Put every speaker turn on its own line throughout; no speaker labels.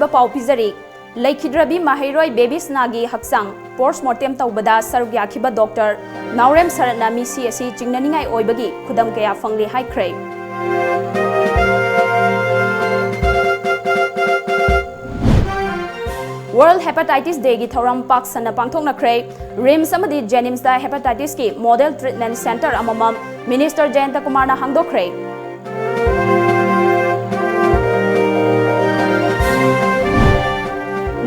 अरोइबा पाउ पिजरी लेखिद्रबी माहिरोय बेबीसनागी हक्सांग पोस्टमार्टम तौबदा सरुक याखिबा डॉक्टर नावरेम सरना मिसी असि चिंगननिंगाई ओइबगी खुदम कया फंगले हाइख्रे वर्ल्ड हेपेटाइटिस डे की थौरम पाक सना पांगथोकनख्रे रिम्स अमदी जेनिम्स दा हेपेटाइटिस की मॉडल ट्रीटमेंट सेंटर अममम मिनिस्टर जयंत कुमार ना हांगदोख्रे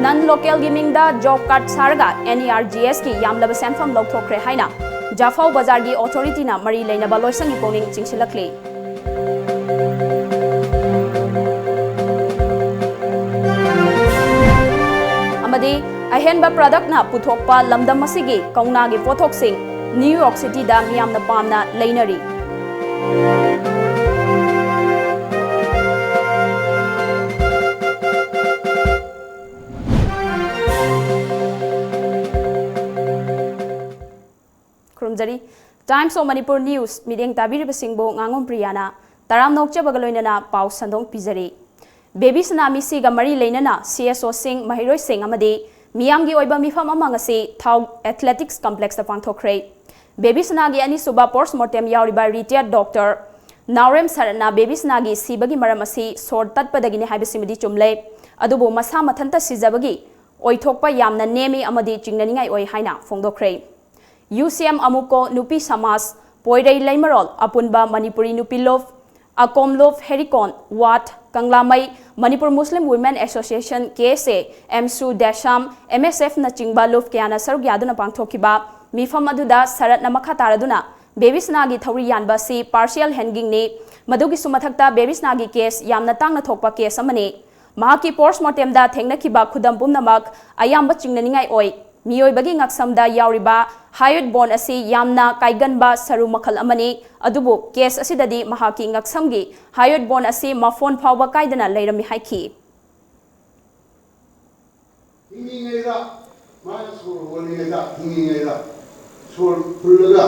नन लोकल गिमिंग जॉब कार्ड सारगा NERGS की यामलब सेंफम लौथोख्रे हाइना जाफाउ बाजार की ऑथोरिटी ना मरी लेनबा लोइसंगी पोनिंग चिंगसिलखले अमदी अहेनबा प्रोडक्ट ना पुथोकपा लमदम मसिगी कौना की पोथोकसिंग न्यूयॉर्क सिटी दा मियामना पामना लेनरी खुरुमजरी Times of Manipur news medium ताबीरिबसिंगबो ngangon प्रियाना ताराम नोकचबगलोइनना पाउ संदोंग पिजरी बेबी सनामी सिगा मरी लेनना CSO सिंह महिरोय सिंह अमदी मियामगी ओइबा मिफम अमंगसी थाउ एथलेटिक्स कॉम्प्लेक्स दा पांगथोख्रे बेबी सनागी अनि सुबा पोस्टमार्टम यावरिबा रिटायर्ड डॉक्टर नावरेम सरना बेबी सनागी सिबगी मरम असि सोर तत्पदगिने हाइबसिमदी चुमले अदुबो मसा मथंता सिजबगी ओइथोकपा यामना नेमी अमदी चिंगननिंगाई ओइ हाइना फोंगदोख्रे UCM अमुको नुपी समाज पोइरई लेमरोल अपुनबा मणिपुरी नुपी लोफ अकोम लोफ हेरिकॉन वाट कंगलामई Manipur Muslim women association KSA एमसु देशाम MSF न चिंगबा लोफ क्याना सरुक यादुना पांगथोकिबा मिफम अदुदा सरत नमखा तारदुना बेबीसनागी थौरी यानबा सी पार्शियल हैंगिंग ने मदुगी सुमथक्ता बेबीसनागी केस यामना तांगना थोकपा केस अमने महाकी पोस्टमार्टम दा थेंगनखिबा खुदम पुमनमक अयाम्बा चिंगननिंगाई ओइ मियोइबगी ngaksamda yauriba hayot bon asi yamna kaiganba saru makhal amani adubu case asidadi mahaki ngaksamgi hayot bon asi mafon phawba kaidana leirami haiki
hingingeda manasur wolingeda hingingeda sur pullaga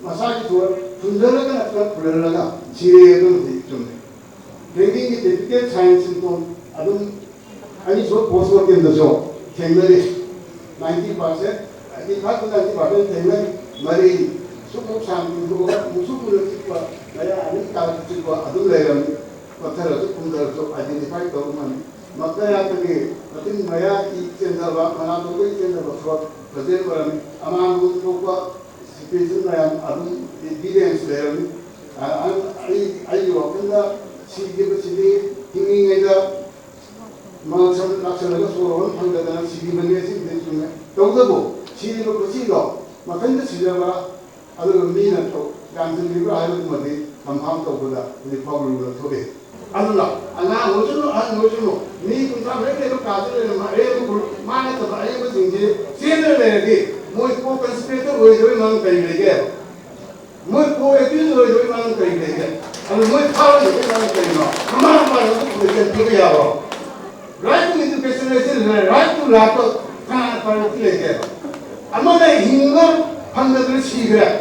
masaki sur fundalaga natla pullaga sireyadum diktumne training ki typical science to adum ani so postmortem da jo Tengari 90%, I think 90% Tengari Mari Suku Sam to Musuku Maya and Kalku Adu Layam, Patara Kunda to identify government. Makaya to be, I think Maya each and the Manado and the Frog, President Aman Mutuka, Situation Layam, Adu, evidence Layam, I walk in the city, thinking in the Mansam Naxalaga Soron, and the Sidimanesi, Togabo, Chilo Cosigo, Makanda Sidava, other Minato, Gansan River Island Madi, compound of the problem of today. Allah, and I was me to some regular castle and my man of I was in jail, sooner than a day, more conspirator was doing on Payne. More accused was doing on Payne, and more power is on Payne. Mamma, right to education is right to laptop can play. Among the Hindu, Hundred Secret.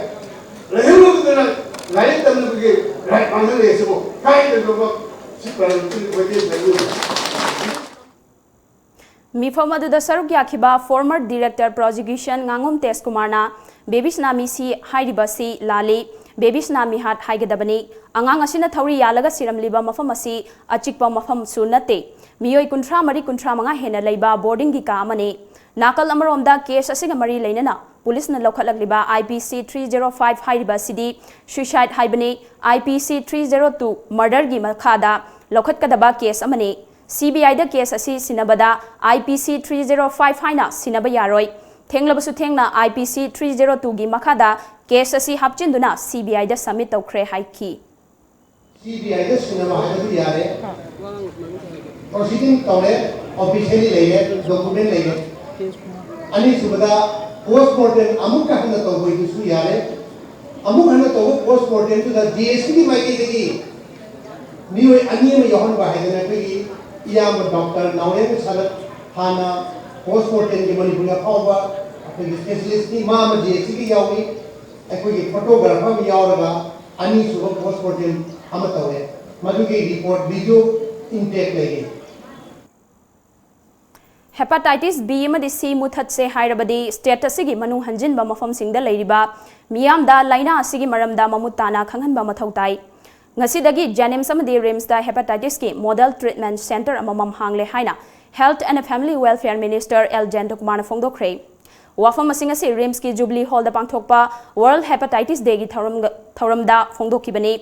The light and the right on the way. Kind of
Mifamadu the Saruk Yakiba, former director prosecution Ngangum Tes Kumarna, Babysnami si Haidibasi, Lali, Babysnami hat Haigadabani, Angangasina Tauri Yalaga Siram Liba Mafamasi, Achikpa Mafam Sunate. मियोई कुंट्रा मरी कुंट्रा मंगा हेना लेबा boarding की कामने नाकल अमरोमदा case असिगा मरी लेनना police न लौखलगलिबा IPC 305 हाइरिबा सिदी suicide हाइबने IPC 302 murder की मखादा लौखतकदबा case अमने CBI दा case असि सिनबदा IPC 305 हाइना सिनबा यारोय थेंगलबसु थेंगना IPC 302 की मखादा केस असि हापचिंदुना CBI दा सबमिट तौख्रे हाइकी
CBI दा सिनबा हाइबदु यारे proceeding tore officially leye document leye ani subada postmortem amuk kahna to goi su yare amuk hana to postmortem to the GST ki mai ki niwe ani me yohon ba hedena ki iyam doctor nawem salat hana postmortem ki mani bunya phawba apni specialist ni ma GST ki yawi ekoi photographer mi yawraga ani suba postmortem ama tore madu ki report video intake lege
Hepatitis B amadi C muthatse hairabadi state asigi manung hanjinba mafamsingda leiriba miyamda laina asigi maramda mamutana khanghanba mathau tai ngasidagi Janims amadi Rims da hepatitis ki model treatment center amamam hangle haina Health and Family Welfare Minister L. Kumar Fongdokre wafam asing asi Rims ki Jubilee Hall da pangthokpa World Hepatitis Day gi thoramda Fongdokibani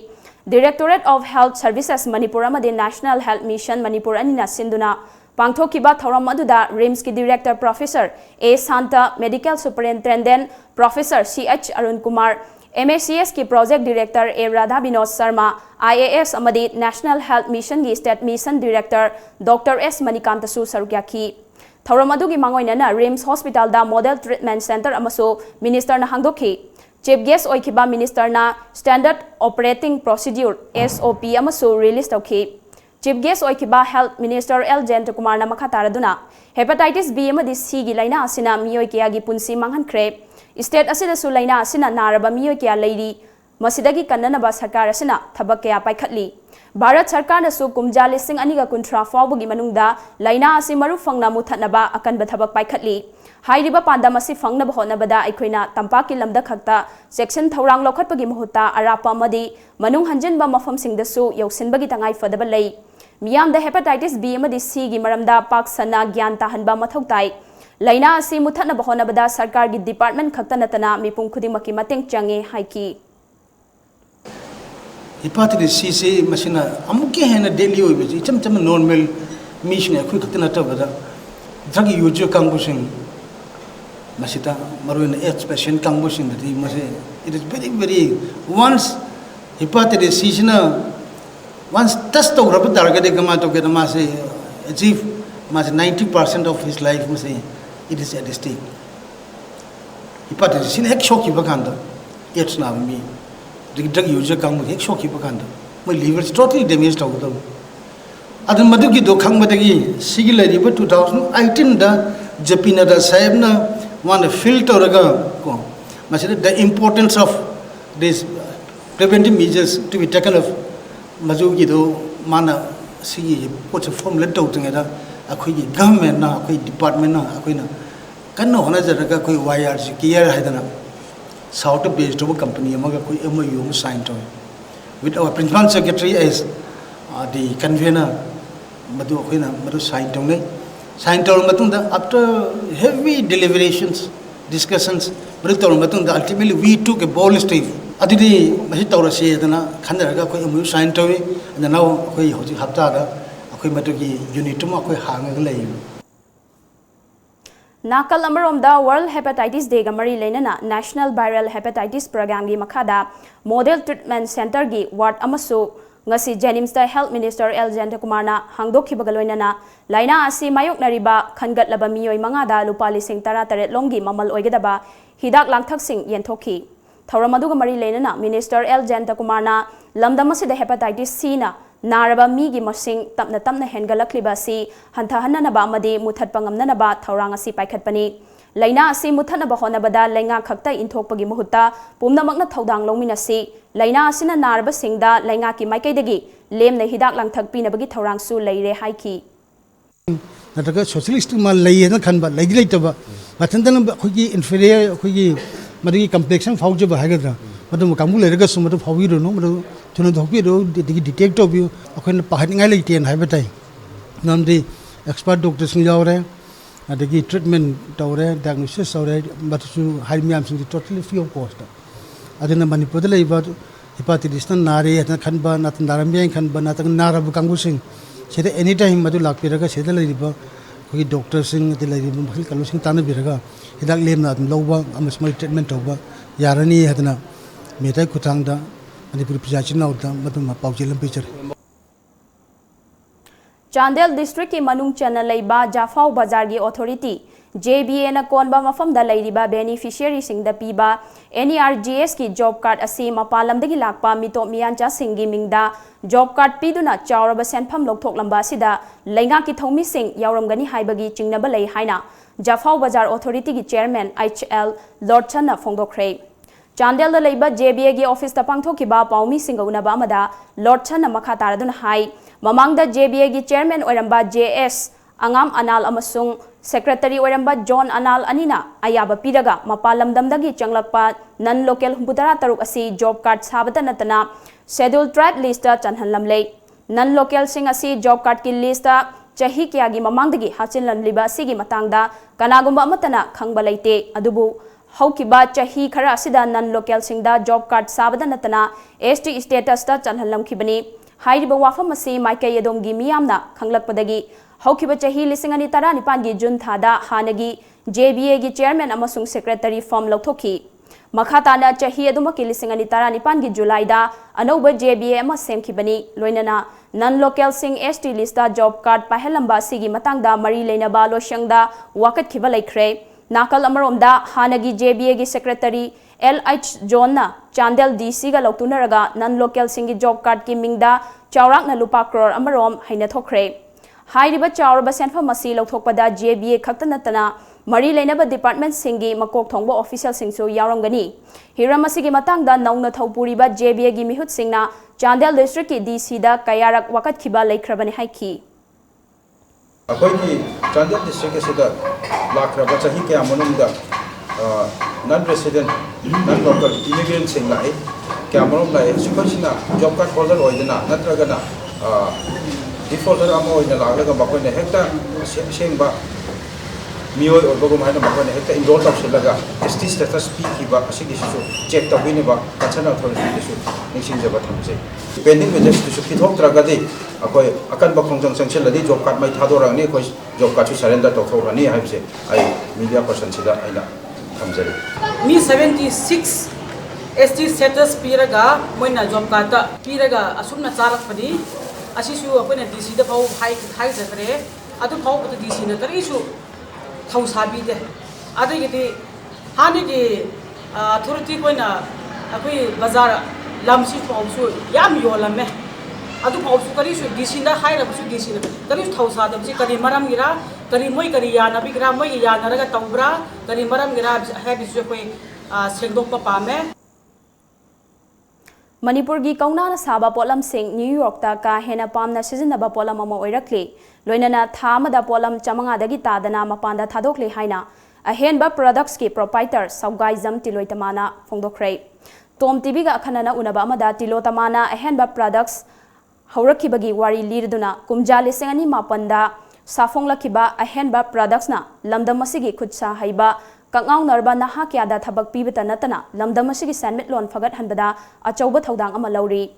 Directorate of Health Services Manipur amadi National Health Mission Manipur anina sinduna Pangthokiba thoram aduda Rims ki Director Professor A. Santa, Medical Superintendent Professor C.H. Arun Kumar, MACS ki Project Director A. Radha Binod Sharma, IAS amadi National Health Mission ki State Mission Director Dr. S. Manikantasu Sarukyaki. Thoram adu ki mangoinana Rims Hospital da Model Treatment Center amaso Minister na hangdokhi. Chief Guest oikiba Minister na Standard Operating Procedure SOP amaso release tawki. Chief Guest oikiba Health Minister L. Kumar na makataraduna Hepatitis B amadi C gi laina asina miyoi kya gi punsi manghankre state asida su laina asina naraba miyoi kya leiri masidagi kannanaba sarkar asina thabak kya paikhatli Bharat Sarkar na su kumja lising aniga kuntra fawbugi manungda laina asi maru fangna muthanaba akanba thabak paikhatli hairiba pandam asi fangnaba honabada aikoina tampaki lamda khakta section thorang lokhatpagi muhutta arapa amadi manung hanjinba mafamsingda su yausinbagi tangai fadaba lei Miyam da hepatitis B amadi C gi maramda pak sana gyan tahanba mathau tai laina asi muthatna bahona bada sarkar gi department khakta natana mipum khudimaki mateng change haiki
Hepatitis C se masina amuke hena daily oi bi cham normal mission akhui khakta nata bada drug user kangbushing masita maruin AIDS patient kangbushing dati mase it is very once hepatitis C na Once test to grab target gama to get mase achieve mas 90% of his life mase it is at stake. Hepatitis in ek shock bakanda it's na me drug user kang ek shock bakanda my liver is totally damaged to go adun madu ki do khang badagi sigil riba 2018 da japina da sahib na one filter raga ko masida the importance of these preventive measures to be taken of Mazuki do mana see what's a form let out together a quick government na a quick department na a quina can no honor the Koi wires here Hadana South based of a company among a MOU signed to with our principal secretary as the convener Madu Quina Madu signed to me signed to Matunda after heavy deliberations discussions Matunda ultimately we took a bold step Adidi Mahitaura Sedana, Kandaraga, Mu signed to it, and now we Haptada, Akumatuki, Unituma, hang lay.
Nakal amarom da World Hepatitis Day gamari lenana National Viral Hepatitis Program gi makada Model Treatment Center gi ward amaso ngasi Janims da Health Minister L. Kumar na hangdokibagaloinana laina asi mayok nariba khangat laba miyoi mangada lupa lising tara taret longi mamal oigadaba hidak langthak sing yenthoki Thoramaduga Mari Lenana, Minister L. Kumar na lamdamasi the hepatitis C na naraba migi masing tamna hengalakliba si hantahana na ba amadi muthat pangamna na ba thoranga si paikhatpani laina asi muthat na ba hona bada lainga khakta inthokpagi muhutta pumnamakna thodang longmina si laina asina naraba singda lainga ki maikaidagi lemna hidak langthak pinabagi thorang su leire haiki
nataga socialist ma leiyena khanba legislative mathandana khogi inferior khogi Madi complexion fauja bahagadra. Madam Kamu Legas, Madam Favido, no, to the Hopido, the detect of you, when Pahatingality and Habitat. None the expert doctors in Laura, and the treatment tower, diagnosis already, but to hide me, I'm totally free of cost. I don't know Manipuri about hepatitis, Nari, and Kanba, Nathan Darambian, Kanba, Nathan Narabu Kangusing. Said anytime Madula Piraga, said the lady. We doctors in the lady Kalusing Tanabiraga, Hidak Lena, Loba, a small treatment over Yarani Hadana, Meta Kutanga, and the preparation out them, but my Paujilam picture.
Chandel District Manung Channel Laiba Jafau Bazargi Authority, JBA na konba mafam da lairiba beneficiary sing da piba NERGS ki job card asi mapalam dagi lakpa mito miyancha singi mingda job card piduna chawraba senpham lokthok lamba sida lainga ki thomi sing yawramgani haibagi chingnaba lei haina Jafau Bazar Authority ki chairman HL Lord Channa Fongdokre Chandel da leiba JBA ki office ta pangthokiba paumi singauna ba amada Lord Channa makha taraduna hai mamangda JBA ki chairman oiramba JS Angam Anal amasung Secretary Oiramba John Anal Anina Ayaba Piraga Mapalam Damdagi Changlakpa non local Humbutara Taruk Asi job card Sabata Natana scheduled tribe lista Chanhalamle non local sing asi job card ki lista Chahi Kiagi Mamangdagi Hachin Liba Sigi Matangda Kanagumba Matana Kangbalaite Adubu Haukiba Chahi Kara Sida non local singda job card Sabata Natana ST status ta Chanhalam Kibani Haidiba Wafamasi Maika Yadom Gimiamna Kanglakpadagi Haukiba Chahi Lisingani Tara Nipangi Jun Thada Hanagi JBA gi chairman amasung secretary form Loktoki Makhatana Chahi Adumaki Lisingani Tara Nipangi July da Anoba JBA ama semkibani Loinana non local sing ST lista job card Pahelamba Sigi Matangda Mari Lenaba Loshangda Wakat Kibalekre Nakal Amaromda Hanagi JBA gi secretary LH Jonna Chandel DC ga Loktunaraga non local singi job card ki Mingda Chaurakna Lupa Crore Amarom Haina Thokre Hairiba Chauraba Senfa Masi Lokthokpada JBA Kaktanatana Mari Lenaba Department Singi Makok Thongbo official Singsu Yarangani Hiramasigi Matangda Nauna Thopuriba JBA gi Mihut Singna Chandel District ki DC da Kayarak Wakat Kiba Laikrabani Haiki
Akoiki Chandel District Sida Lakraba Chahi Kaya Monumda non-resident, non-local immigrant sing lai kaya marom lai sukasina job card holder oidena natragana defaulter amo oidena laglaga bakoi ne hekta sing ba mioi or bagum haina bakoi ne hekta enroll tawsilaga ST status p kiba asigi su check tawini ba kachana authority su ningsing jaba thamse pending message su kithok tragadi akoi akan ba khongjang sanction ladi job card mai thadorang ni koi job card su surrender tawthorani haibse ai media person sida aina
Me 76 ST status piraga moina job card piraga asumna charak padi asisu apna DC da phau hai jatre adu phau pati DC na kari su thau sabi de adu gidi hani gi authority koina akoi bazar lamsi phau su yam yolame adu phau su kari su DC da hai ra su DC na kari thau sa da si kari maram gira kari moi kari ya na bi gra moi ya na raga taubra kari maram gira ha bi su koi sengdok pa pame
Manipur gi kauna saba polam sing New York ta ka hena pamna sizinaba polam ama oirakle loinana thamada polam chamanga dagi tadana mapanda thadokle haina ahenba products ki proprietor saugaizam tiloitamana fongdokre Tom TV ga khanana unaba amada tilotamana ahenba products haurakibagi wari lirduna kumjale singani mapanda safonglakiba ahenba products na lamdamasigi khutsa haiba Kangau Narba Naha Kiada Tabak Pibita Natana, Lamdamashigi Sanmit Lon Fagat Hanbada, Achauba Todang Amalauri.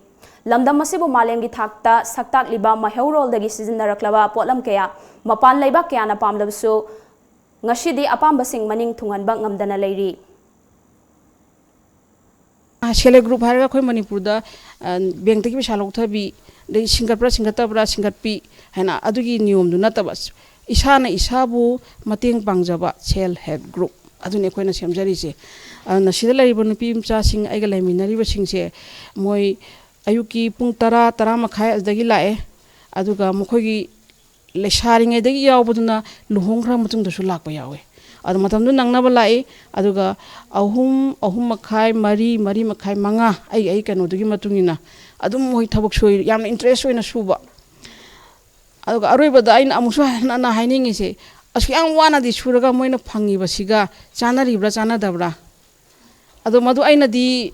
Lamdamasibu Malengi Takta, Saktak Liba, Mahorol the Gisin Naraklava, Potlam Kea, Mapan Leba Kiana Pamdasu, Ngashidi Apambasing Maning Tungan Bangam Dana Lady.
Shele group harga khoi Manipur da beng teki shalok thabi de singapura singatabra singatpi hena adugi niyom du natabas isana isabu mateng pangjaba self help group adune koina semjari se na sida lariba nupi mcha sing aiga laiminari ba singse moi ayuki pung 10 makhai adagi lae aduga mokhogi lesharinge dagi yawbuduna luhongra mutung dasu lakpa yawe adu matamdu nangnaba lae aduga ahum makhai mari makhai manga ai kano dugi matungina adum moi thabak soi yam interest oina suba aduga aroibada aina amusu na hainingi se asyang wana di suraga moina phangi basiga chanaribra chanadabra adu madu aina di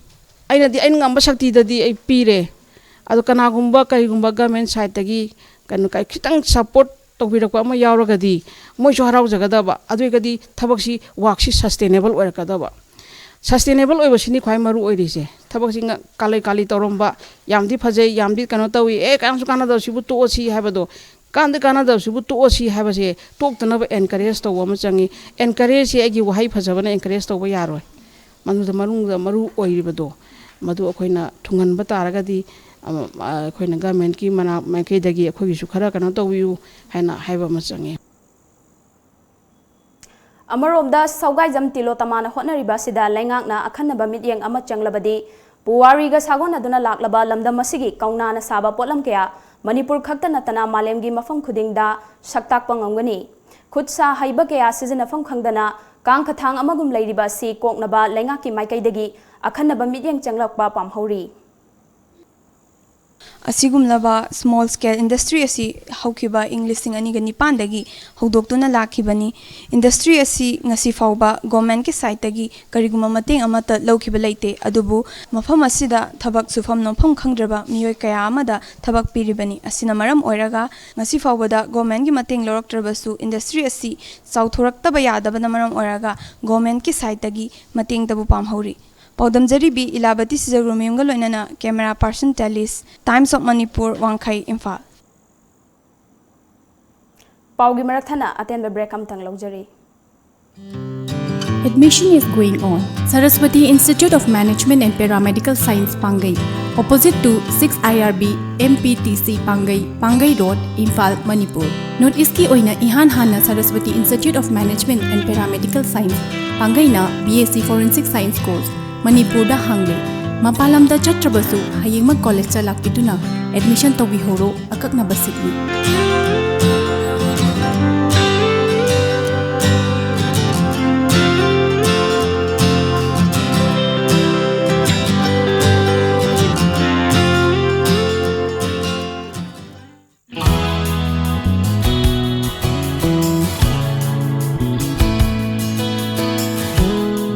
ngamba shakti dadi ai pire adu kanagumba karigumba government side tagi kanu kai khitang support tawbirakwa ama yawragadi moisu harau jagadaba adu gadi thabaksi worksi sustainable oirakadaba sustainable oibasini khwai maru oirise thabaksi kali toromba yamdi phajai yamdi kano tawi kansu kana da sibu to osi habado Kandi kana da sibu to osi habase tok tanaba encourage to wama changi encourage agi wahai phajabana encourage to yaroi manu da maru oiribado madu akoina thungan ba taragadi akoina government ki mana makai dagi akoi su khara kana to wiu haina haiba ma changi
Amaromda Saugaizam Tilotamana Honariba Sida Langakna Akanaba Midyang Ama Changlabadi Puwari ga Sagona Duna Laklaba Lamda Masigi Kauna na Saba Potlam Kaya Manipur Khakta Natana Malemgi Mafam Khudingda Saktak Pangangani Khutsa Haiba Kaya Season Afam Khangdana Kang Kathang Amagum Ladiba Si Koknaba Langaki Maikai Dagi Akanaba Midyang Changlakba Pamhori
असिगुमलबा small scale industry असी हौखिबा इंग्लिशिंग अनिगा निपानदगी हौदोक्तुना लाखिबनी industry असी ngasi फाउबा गवर्नमेंट के साइट तगी करिगुमा मतेंग अमत लौखिबा लेते अदुबु मफम असिदा थबक सुफम नोफम खंगद्रबा मियोय कया अमदा थबक पिरिबनी असिना मरम ओइरागा ngasi फाउबदा गवर्नमेंट की मतेंग लौरक्तरबसु इंडस्ट्री असी साउथोरक्तबा यादबना मरम ओइरागा गवर्नमेंट के साइट तगी मतेंग तबु पामहौरी पौदमजरी बी इलाबती सिजरुमियमगा लोइनना कैमरा पर्सन टेलिस टाइम्स ऑफ मणिपुर वांखै इम्फाल
पाउगी मरकथना अटेंड ब्रेक अमतंग लौजरी
Admission is going on. Saraswati Institute of Management and Paramedical Science Pangai, opposite to 6 IRB MPTC Pangai, Pangai Road, Imphal, Manipur. Note iski oina ihan hana Saraswati Institute of Management and Paramedical Science Pangai na BSc Forensic Science course Manipur da hangle. Mapalam da chatrabasu hayingma college cha lakpituna admission tobi horo akakna basitni.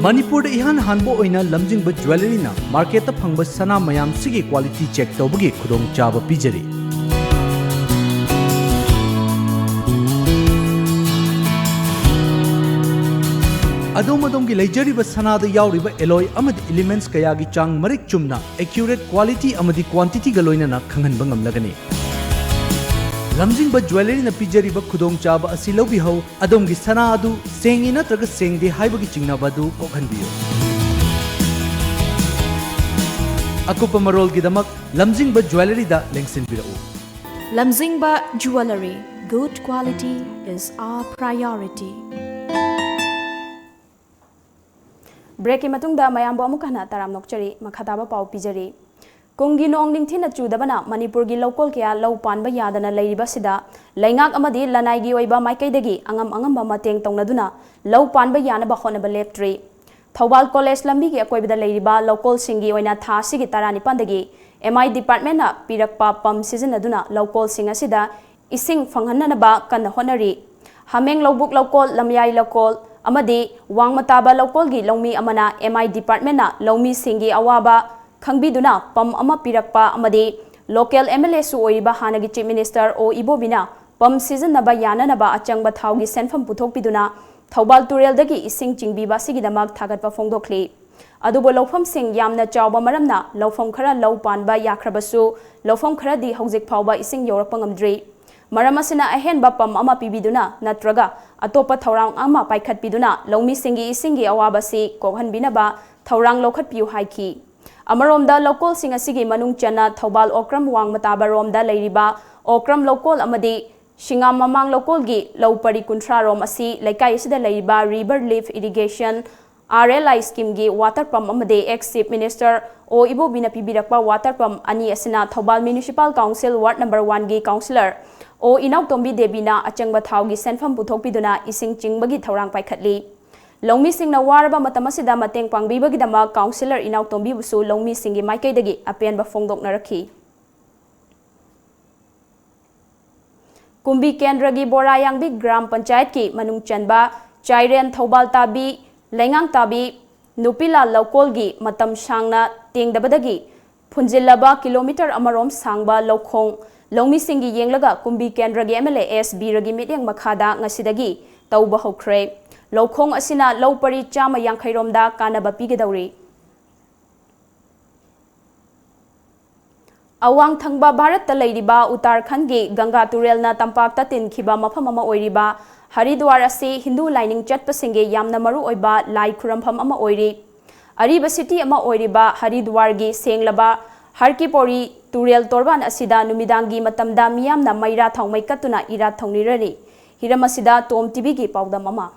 Manipur इहान हानबो ओइना Lamjing jewellery ना market फंग सना मयाम सिगी quality check तौबगी खुदोंग चाब पिजरी अदोम की लेजरीब सनाद यावरिब एलोय अमद एलिमेंट्स कयागी चांग मरिक चुमना एक्यूरेट क्वालिटी अमदी क्वांटिटी गलोइना खंगन बंगम लगने लमजिंग ज्वेलरी न पिजरीब खुदोंग चाब असि लौबिहौ अदोम की सना अदु सेंगी नत्रग सेंगदे हाइबगी चिंगनाबदु कोखनबियो अकुप मरोल गिदमक लमजिंग ज्वेलरी दा लेंगसिन बिरउ
Lamjing jewellery good quality is our priority.
Break की मतुंगदा मयामबो अमुकना ताराम नोकचरी मखाताबा पाउ पिजरी कुंगी नोंग निंगथिना चुदबना मणिपुर की लोकल क्या लौ पानबा यादना लैरिबसिदा लैंगाक अमदी लनाइगी ओइबा माइकैदगी अंगम मतेंग तौनदुना लौ पानबा यानबा होनबा लेप्ट्री थौबाल कॉलेज लंबी की अकोइबदा लैरिबा लोकल सिंगी ओइना थासिगी तारानिपानदगी MI डिपार्टमेंट ना पिरकपा पम सिजनदुना लोकल सिंग असिदा इसिंग फंगहननबा कन्न होनरी हमेंग लौबुक लोकल लमयाई लोकल अमदी वांगमताबा लोकल की लौमी अमना MI डिपार्टमेंट ना लौमी सिंगी अवाबा खंगबीदुना पम अमा पिरकपा अमदी लोकल MLA सु ओइबा हानगी चीफ मिनिस्टर ओ इबोबिना पम सिजननबा याननबा अचंगबा थाउगी सेनफम पुथोकपिदुना थौबाल तुरेलदगी इसिंग चिंगबीबा सिगिदमक थागतपा फोंदोखली अदुबो लौफम सिंग यामना चावबा मरमना लौफम खरा लौ पानबा याख्रबसु लौफम खरादी हौजिक फावबा इसिंग यौरकपा ngamdri मरम असिना अहेनबा पम अमा पिबिदुना नत्रगा अतोपा थौरांग अमा पाइखतपिदुना लौमी सिंगी इसिंगी अवाबासी कोहनबिनबा थौरांग लौखतपियु हाइखी अमरोमदा लोकल सिंग असिगी मनुंग चना थौबाल ओक्रम वांगमताबा रोमदा लैरिबा ओक्रम लोकल अमदी शिंगाम ममांग लोकल गी लौपरी कुंट्रा रोम असि लेकाई असिदा लैरिबा river lift irrigation RLI scheme की वाटर पंप अमदे एक्स चीफ मिनिस्टर ओ इबोबिना पिबिरकपा वाटर पंप अनि असिना Thoubal municipal council ward number 1 की काउंसिलर ओ इनाउतोंबी देबीना अचंगबा थाउगी सेनफम पुथोकपिदुना इसिंग चिंगबगी थौरांग पाइखतली लौमी सिंगना वारबा मतमसिदा मतेंग पांगबीबगीदमा काउंसिलर इनाउतोंबी बुसु लौमी सिंगी माइकैदगी अपेनबा फोंदोकनरखी कुंबी केंद्र की बोरायांगबी ग्राम पंचायत की मनुंग चनबा चाइरेन थौबाल ताबी लैंगांग ताबी नुपिला लौकोल की मतम सांगना तेंगदबदगी फुंजिल्लबा किलोमीटर अमरोम सांगबा लौखोंग लौमी सिंगी येंगलगा कुंबी केंद्र की MLA S बीरगी मिटिंग मखादा ngasiदगी तौबा हौख्रे लौखोंग असिना लौपरी चामा यांखैरोमदा कानबा पिगदौरी अवांग थंगबा भारत लैरिबा उत्तराखंड की गंगा तुरेलना तंपाकता तिनखिबा मफम अमा ओइरिबा हरिद्वार असी हिंदू लाइनिंग चटपसिंगे यामना मरु ओइबा लाई खुरमफम अमा ओइरि अरिबा सिटी अमा ओइरिबा हरिद्वार की सेंगलबा हरकीपोरी तुरेल तोरबान असिदा नुमिदांगी मतमदा मियामना मैरा थौमै कत्तुना इरा थौनिररि हिरमसिदा टॉम टीवी की पाउदम अमा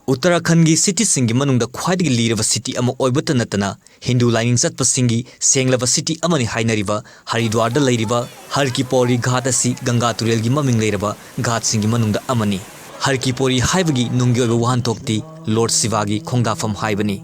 उत्तराखंड की सिटी सिंगी मनुंग ख्वाइदगी लीरब सिटी अमा ओइबत नतना हिंदू लाइनिंग चटप सिंगी सेंगलब सिटी अमनि हाइनरिबा हरिद्वार द लैरिबा हरकीपोरी घाट असि गंगा तुरेल की ममिंग लैरबा घाट सिंगी मनुंग अमनि हरकीपोरी हाइबगी नुंगी ओइबा वाहनथोक्ति लॉर्ड शिवा की खोंदाफम हाइबनी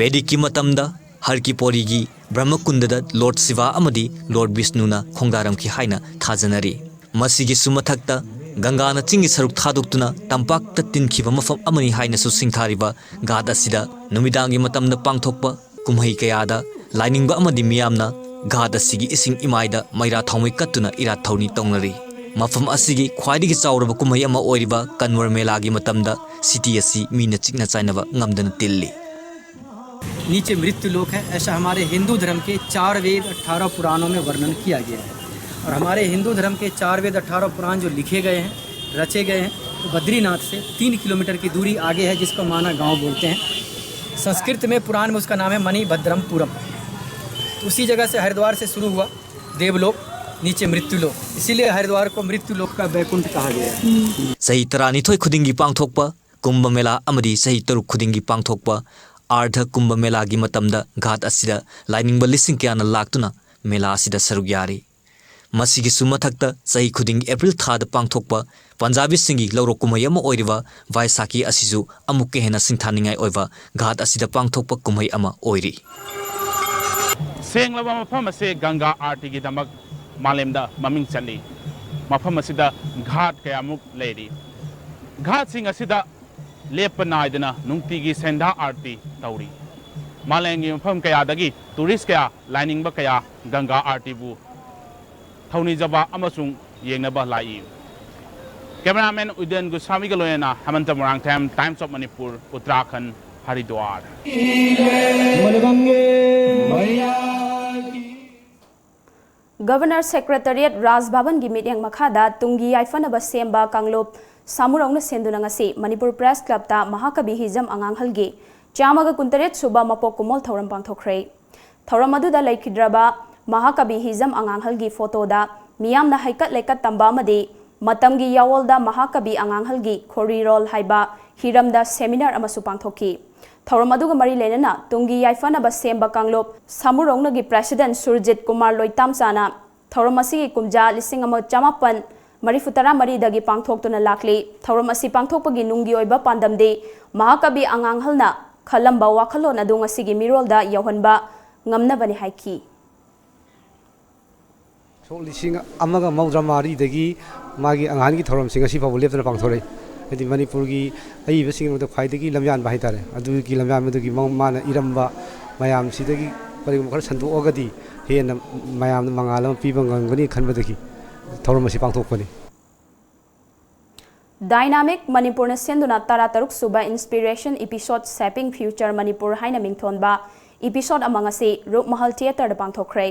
बेदिक की मतमदा हरकीपोरी की ब्रह्मकुंडदा लॉर्ड शिवा अमदी लॉर्ड विष्णुना खोंदारमखि हाइना थाजनरी मसिगी सुमथक्ता गंगाना चिंगी सरुक थादुक्तुना तंपाक्ता तिनखिबा मफम अमनी हाइनासु सिंथारिबा घाट असिदा नुमिदांगी मतमदा पांगथोकपा कुमहै कयादा लाइनिंगबा अमदी मियामना घाट असिगी इसिंग इमाइदा मैरा थौमै कत्तुना इरा थौनी तौनरी मफम असिगी ख्वाइदिगी चाउरबा कुमहै अमा ओइरिबा कन्वर मेलागी मतमदा सिटी असि मीना चिकना चाइनबा ngamdana तिल्ली
नीचे मृत्यु लोक है, ऐसा हमारे हिंदू धर्म के 4 वेद 18 पुराणों में वर्णन किया गया है। और हमारे हिंदू धर्म के 4 वेद 18 पुराण जो लिखे गए हैं, रचे गए हैं, तो बद्रीनाथ से 3 किलोमीटर की दूरी आगे है, जिसको माना गांव बोलते हैं। संस्कृत में पुराण में उसका नाम है मणिभद्रमपुरम। उसी जगह से हरिद्वार से शुरू हुआ देवलोक, नीचे मृत्युलोक, इसीलिए हरिद्वार को मृत्युलोक का वैकुंठ कहा गया है।
सही तरानीथोय खुदिंगी पांगथोकपा कुंभ मेला अमदी सही तरुक खुदिंगी पांगथोकपा आर्ध कुंभ मेला की मतमदा घाट असिदा लाइनिंग लिसिंग क्याना लाक्तुना मेला असिदा सरुक यारी मसिगी सुमथक्ता सही खुदिंग एप्रिल थाद पांगथोकपा पंजाबी सिंगी लौरो कुमई अमा ओइरिबा वाइसाकी असिजु अमुक के हेना सिंथानिंगाई ओइबा घाट असिदा पांगथोकपा कुमई अमा ओइरी
सेंगलबा मफम असे गंगा आरती की दमक मालेमदा ममिंग चली मफम असिदा घाट कयामुक लेरी घाट सिंग असिदा लेप नायदना नुंगतीगी सेंधा आरती तौरी मालेंगी मफम कयादगी टूरिस्ट कया लाइनिंग बा कया गंगा आरती बु थौनी जबा अमसुंग येंगनबा लाई कैमरामैन उदयन गोस्वामी का लोयना Hemant Morangthem Times of Manipur Uttarakhand Haridwar
governor secretariat Raj Bhavan की मीटिंग मखादा तुंगी याइफनबा सेंबा कांगलोप सामुरौना सेंदुनंगसी मणिपुर प्रेस क्लब ता महाकवि हिजम अंगांगहलगी चामगा कुंतरेट सुबा मपोक कुमोल थौरम पांगथोखरे थौरम अदुदा लेखिद्रबा महाकवि हिजम अंगांगहलगी फोटोदा मियामना हाइकत लेकत तंबा मदि मतमगी यावोलदा महाकवि अंगांगहलगी खोरीरोल हाइबा हिरमदा सेमिनार अमसु पांगथोकी थौरम अदुगा मरी लेनना तुंगी याइफनबा सेंबा कांगलोप सामुरौनागी प्रेसिडेंट सुरजित कुमार लोइतामसाना थौरम असिगी कुमजा 1954 पांगथोक्तुना लाखली थौरम असि पांगथोकपगी नुंगी ओइबा पांदमदे महाकवि अंगांगहलना खलंबा वाखलोन अदु ngasiगी मिरोलदा यौहनबा ngamnabani haiki
so lising amaga maudramari dagi magi angan gi thorom singa si pabu lepna pangthore edi manipur gi ai besing mo khai dagi lamyan ba hitare adu gi lamyan me dagi mana iramba mayam sidagi pari mo khar sandu ogadi hena mayam mangalam piba ngangani khanba dagi thorom asi pangthokpani
Dynamic Manipur na senduna tarataruk suba inspiration episode Shaping Future Manipur haina mingthonba episode amangasi Rup Mahal Theatre da pangthokre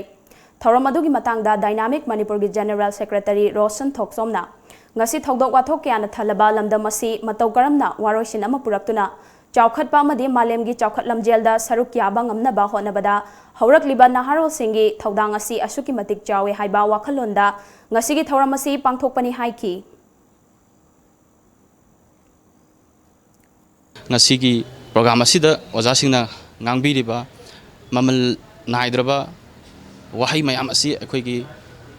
thauram adugi matangda Dynamic Manipur gi General Secretary Roshan Thoksomna ngasi thodok wathok kyana thalaba lamdam asi matau karamna waroisin ama puraktuna chawkhatpa amadi malem gi chawkhat lamjelda saruk yaba ngamna ba honabada haurak liba naharol singi thodang asi asuki matik chawe haiba wakhalonda ngasi gi thauram asi pangthokpani haiki
ngasi program asida ojasingna ngangbiriba mamal naidraba wahai mayam asi akhoi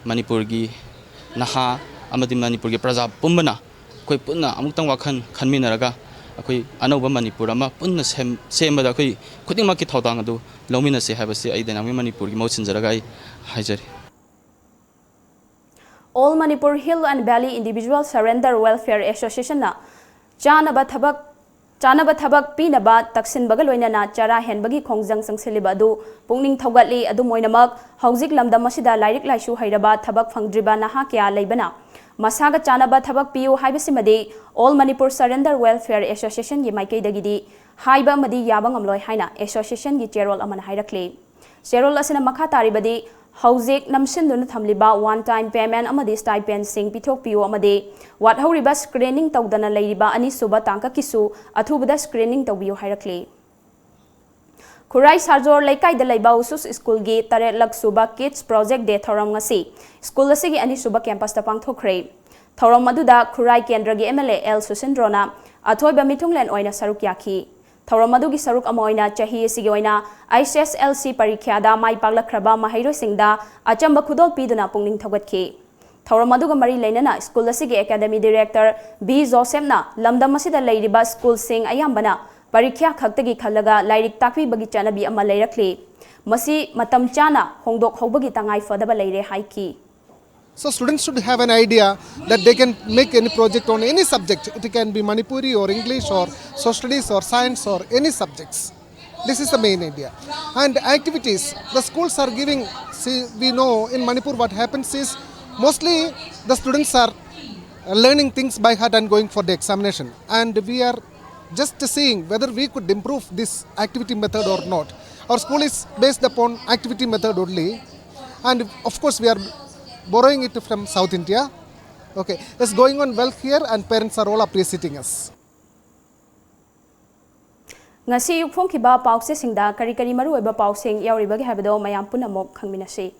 manipur gi naha amadi manipur gi praja pumbana koi punna amuktang wakhan khanminaraga akhoi anoba manipur ama punna semada akhoi khudingma ki thodang adu lomina se habasi ai Dynamic Manipur gi mauchinjaraga ai haijari
All Manipur Hill and Valley Individual Surrender Welfare Association na Chanaba thabak pinaba taksin bagaloinana chara henbagi khongjang sangseleba adu pungning thogatli adu moinamak hauzik lamdam asida lairik laishu hairaba thabak phangdriba naha kya leibana masaga chanaba thabak piu haibasimadi All Manipur Surrender Welfare Association gi maikei dagidi haiba madi yabang amloi haina association gi chairol amana hairakle chairol asina makha taribadi hauzik namsinduna thamliba one time payment amadi stipend sing pithok piu amadi wat horiba screening tawdana leiriba ani suba tangka kisu athubada screening tawbiu hairakle Kurai Sarjor Laikai da Laiba Usus School gi Taret Lak Suba Kids Project Day thoram ngasi school asigi ani suba campus ta pangthokre thoram maduda Kurai Kendra gi MLA L Susindrona athoiba mithunglen oina saruk yakhi thoram madugi saruk amoina chahi asigi oina ISSLC parikya da mai paglakhraba mahairo singda achamba khudol piduna pungning thogatki thoram maduga mari leinana school asigi academy director B Joseph na lamdam asida leiriba school sing ayambana parikya khaktagi khalaga lairik takpi bagi chanabi ama leirakli masi matam chana hongdok hobagi tangai fadaba leire haiki.
So students should have an idea that they can make any project on any subject. It can be Manipuri or English or social studies or science or any subjects. This is the main idea. And activities, the schools are giving, see, we know in Manipur what happens is mostly the students are learning things by heart and going for the examination. And we are just seeing whether we could improve this activity method or not. Our school is based upon activity method only. And of course we are borrowing it from South India. Okay, it's going on well here and parents are all appreciating us.
Ngasi yukfong kiba pause singda kari kari maru eba pausing yauribagi habado mayam punamok khangminasi.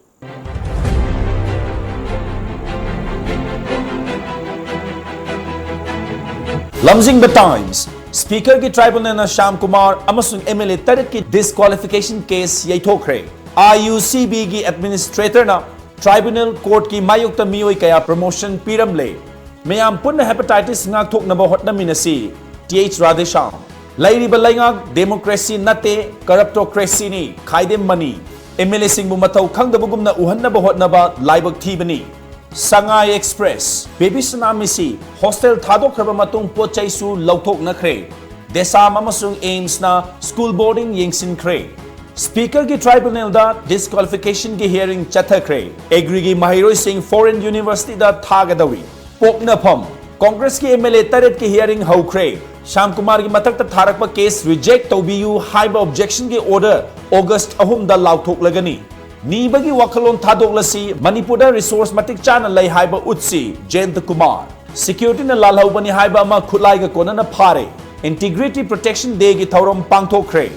Lamjingba Times Speaker ki Tribunal na Sham Kumar amasung MLA tarit ki disqualification case yaithokre. IUCB ki administrator na Tribunal Court ki mayukta miyoi kaya promotion piramle. Mayam punna hepatitis ngak thok na bahot na minasi. TH Radhesham. Lairi balangak democracy nate corruptocracy ni khaidem mani. MLA singbu matau khangdabugum na uhan na bahot na ba laibak thibani. Sangai Express Baby Sanamisi hostel thadok kraba matung pochai su lauthok na khre. Desam amasung aims na school boarding yengsin khre. Speaker ki Tribunal da disqualification ki hearing chathakre. Agri ki Mahiroi Singh Foreign University da thagadawi. Pokna pham Congress ki MLA taret ki hearing haukre. Sham Kumar ki matak ta tharak pa case reject taubiyu haiba objection ki order August ahum da lauthok lagani. Nibagi wakalon thadok lasi Manipur da resource matik chana lay haiba utsi Jayant Kumar. Security na lalhaw bani haiba ama khulai ga kona na phare. Integrity Protection Day ki thauram pangthokre.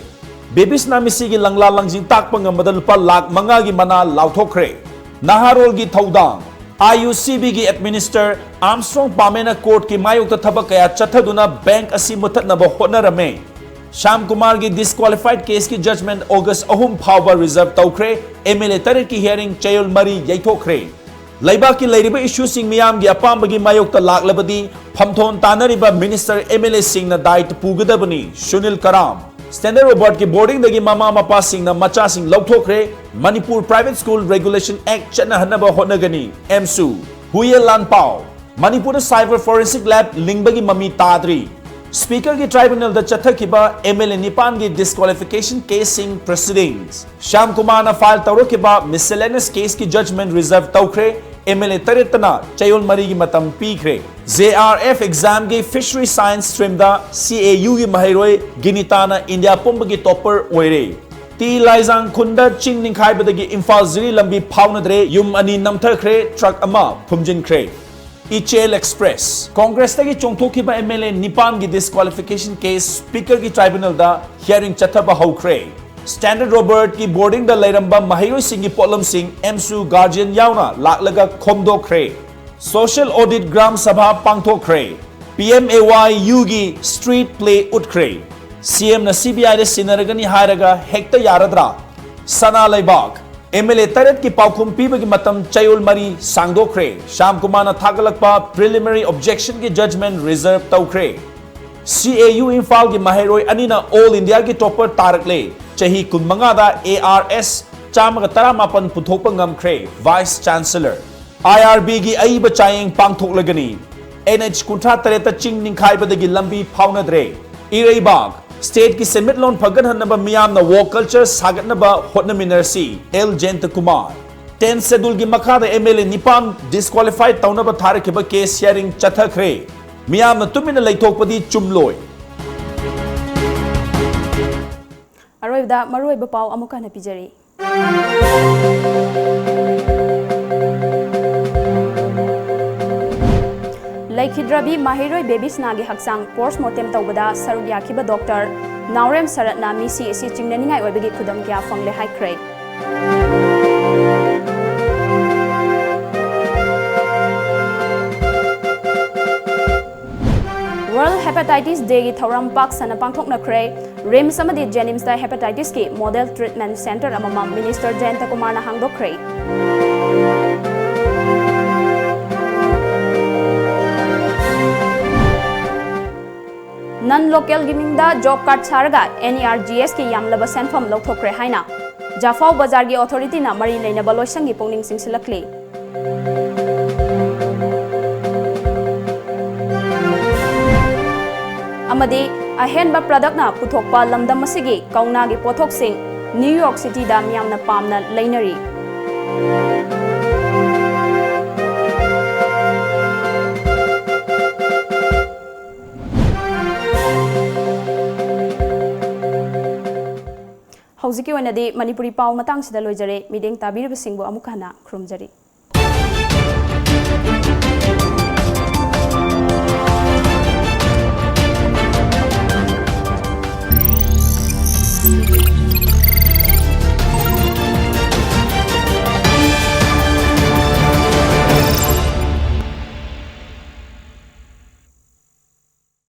Babies Namisi ki langla langjing takpa ngamada lupa lakh manga ki mana lauthokre. Naharol ki thaudang IUCB ki administer Armstrong Pamena Court ki mayukta thabak kaya chathaduna bank asi mutat na ba hotnarame. Sham Kumar ki disqualified case ki judgment August ahum phawba reserve tawkre. MLA tarit ki hearing chayol mari yaithokre. Laiba ki lairiba issue sing miyam gi apamba gi mayukta laklabadi phamthon tanariba minister MLA sing na dait pugadabani Sunil Karam. Standard Robert ki boarding dagi mama mapa sing na macha sing lauthokre. Manipur Private School Regulation Act chana hanaba hotnagani MSU. Huye Lanpao Manipur Cyber Forensic Lab lingbagi mami tadri. Speaker ki Tribunal da chathakiba MLA Nipan ki disqualification case sing proceedings. Sham Kumar na file tawrokiba miscellaneous case ki judgment reserve tawkre. MLA taritana chayol mari ki matam pikre. JRF exam ki fishery science stream da CAU ki mahiroi ginitana India pumba ki topper oire. Ti laizang khunda ching ningkhai badagi Imphal Ziri lambi phaunadre yum ani namthakre truck ama phumjin kre. Ichel Express Congress tagi chongthokiba MLA Nipan ki disqualification case Speaker ki Tribunal da hearing chathaba haukre. Standard Robert ki boarding da lairamba Mahiroi Singh ki Potlam Singh MSU guardian yauna laklaga khomdo kre. Social Audit Gram Sabha pangthokre. PMAY Yugi Street Play utkre. CM na CBI de sinaragani hairaga hekta yaradra. Sana Laibak MLA taret ki paukhum piba ki matam chayol mari sangdokre. Sham Kumar na thagalakpa preliminary objection ki judgment reserve tawkre. CAU Imphal ki Mahiroi anina All India ki topper tarakle. Chahi kunmanga da ARS chamaga taramapan puthokpa ngamkre. Vice Chancellor IRB gi aiba chayeng pangthoklagani. NH kuntra tareta ching ningkhai badagi lambi phaunadre. Ireibag State ki semit loan phagan hanaba miyam na war culture sagat na ba hotna minersi L Jayant Kumar. 10 schedule ki makhada MLA Nipan disqualified tauna ba thare ke ba case hearing chathakre. Miyam na tumina laithokpadi chumloi.
Aroibda maruiba pau amuka na pijari. Laikhidrabi Mahiroi Babies Nagi Haksang postmortem tawbada saruk yakiba Dr. Naurem Saratna misi isi chingnaningai oibagi khudam kya fangle haikre. World Hepatitis Day ki thauram pak sana pangthokna kre. RIMS amadi Jenims da hepatitis ki model treatment center amama Minister Jayant Kumar na hangdokre. नन local गिमिंगदा job card सारगा NERGS की यामलबा सेंफम लौथोक्रे हाइना जाफाव बाजार की authority ना मरी लेना बलोइसंग की पोंगनिंग सिंगसिलकले अमदे अहेनबा प्रोडक्ट ना पुथोकपा लमदम असिगी कौना की पोथोकसिंग न्यूयॉर्क सिटी दा मियामना पामना लेनरी हौजिकी ओइनदे मणिपुरी पाव मतंग सिदा लोइजरे मिदेंग ताबिरबसिंगबो अमुकहना खुरुमजरी